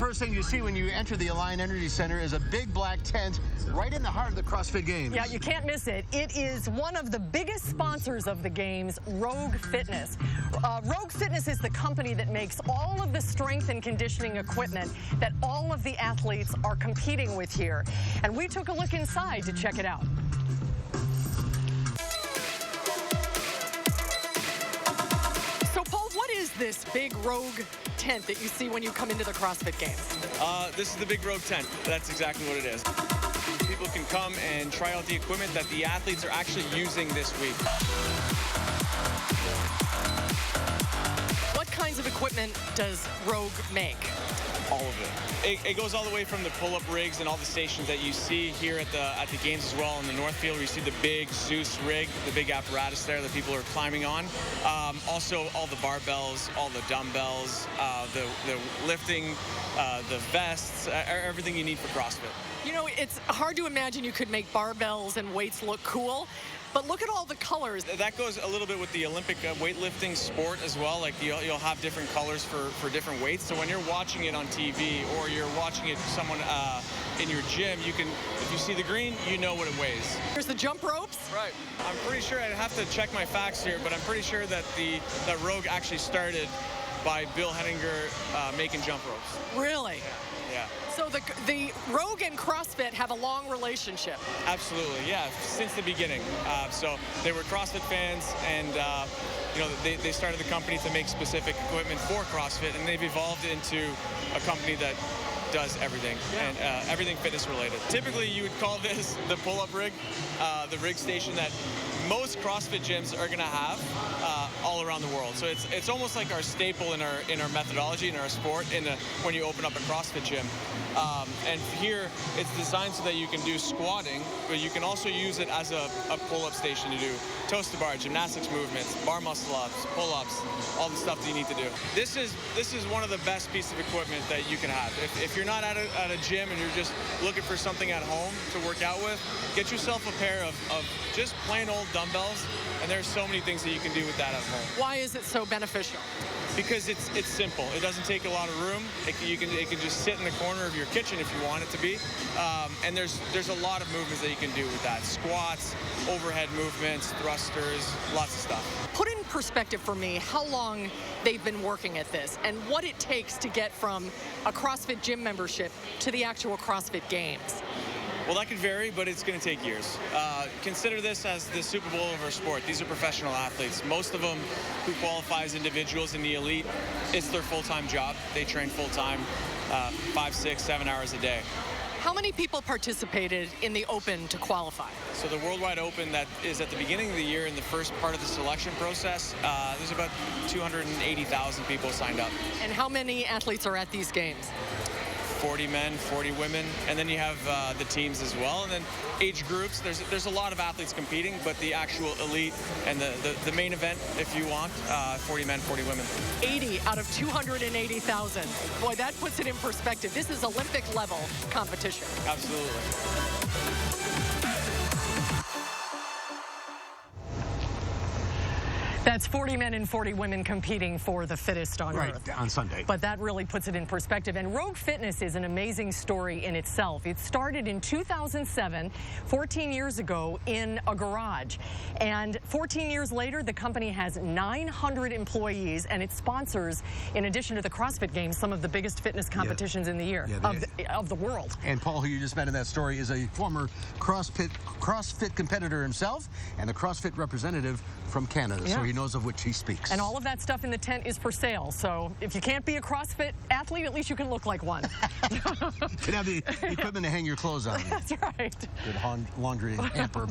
first thing you see when you enter the Alliant Energy Center is a big black tent right in the heart of the CrossFit Games. Yeah, you can't miss it. It is one of the biggest sponsors of the Games, Rogue Fitness. Rogue Fitness is the company that makes all of the strength and conditioning equipment that all of the athletes are competing with here. And we took a look inside to check it out. So, Paul, what is this big Rogue tent that you see when you come into the CrossFit Games? This is the big Rogue tent. That's exactly what it is. People can come and try out the equipment that the athletes are actually using this week. What kinds of equipment does Rogue make? All of it. It goes all the way from the pull-up rigs and all the stations that you see here at the games as well in the North Field, where you see the big Zeus rig, the big apparatus there that people are climbing on. Also, all the barbells, all the dumbbells, the lifting, the vests, everything you need for CrossFit. You know, it's hard to imagine you could make barbells and weights look cool, but look at all the colors. That goes a little bit with the Olympic weightlifting sport as well. Like you'll have different colors for different weights. So when you're watching it on TV or you're watching it someone in your gym, you can, if you see the green, you know what it weighs. There's the jump ropes. Right. I'm pretty sure, I'd have to check my facts here, but I'm pretty sure that that Rogue actually started by Bill Henninger making jump ropes. Really? Yeah. So the Rogue and CrossFit have a long relationship. Absolutely, yeah, since the beginning. So they were CrossFit fans, and you know, they started the company to make specific equipment for CrossFit, and they've evolved into a company that does everything, and everything fitness related. Typically, you would call this the pull-up rig, the rig station that most CrossFit gyms are going to have all around the world. So it's almost like our staple in our methodology, in our sport, when you open up a CrossFit gym. And here, it's designed so that you can do squatting, but you can also use it as a pull-up station to do toes to bar, gymnastics movements, bar muscle-ups, pull-ups, all the stuff that you need to do. This is one of the best pieces of equipment that you can have. If you're not at a gym and you're just looking for something at home to work out with, get yourself a pair of just plain old dumbbells, and there's so many things that you can do with that at home. Why is it so beneficial? Because it's simple. It doesn't take a lot of room. It can just sit in the corner of your kitchen if you want it to be. And there's a lot of movements that you can do with that. Squats, overhead movements, thrusters, lots of stuff. Put in perspective for me how long they've been working at this and what it takes to get from a CrossFit gym membership to the actual CrossFit Games. Well, that could vary, but it's going to take years. Consider this as the Super Bowl of our sport. These are professional athletes. Most of them who qualify as individuals in the elite, it's their full-time job. They train full-time, 5, 6, 7 hours a day. How many people participated in the Open to qualify? So the Worldwide Open that is at the beginning of the year in the first part of the selection process, there's about 280,000 people signed up. And how many athletes are at these games? 40 men, 40 women, and then you have the teams as well, and then age groups. There's a lot of athletes competing, but the actual elite and the main event, if you want, 40 men, 40 women. 80 out of 280,000. Boy, that puts it in perspective. This is Olympic level competition. Absolutely. That's 40 men and 40 women competing for the fittest on Earth. Right, on Sunday. But that really puts it in perspective. And Rogue Fitness is an amazing story in itself. It started in 2007, 14 years ago, in a garage. And 14 years later, the company has 900 employees, and it sponsors, in addition to the CrossFit Games, some of the biggest fitness competitions in the year, of the world. And Paul, who you just met in that story, is a former CrossFit competitor himself and a CrossFit representative from Canada. So he knows of which he speaks. And all of that stuff in the tent is for sale. So if you can't be a CrossFit athlete, at least you can look like one. You can have the equipment to hang your clothes on. That's right. Good laundry hamper.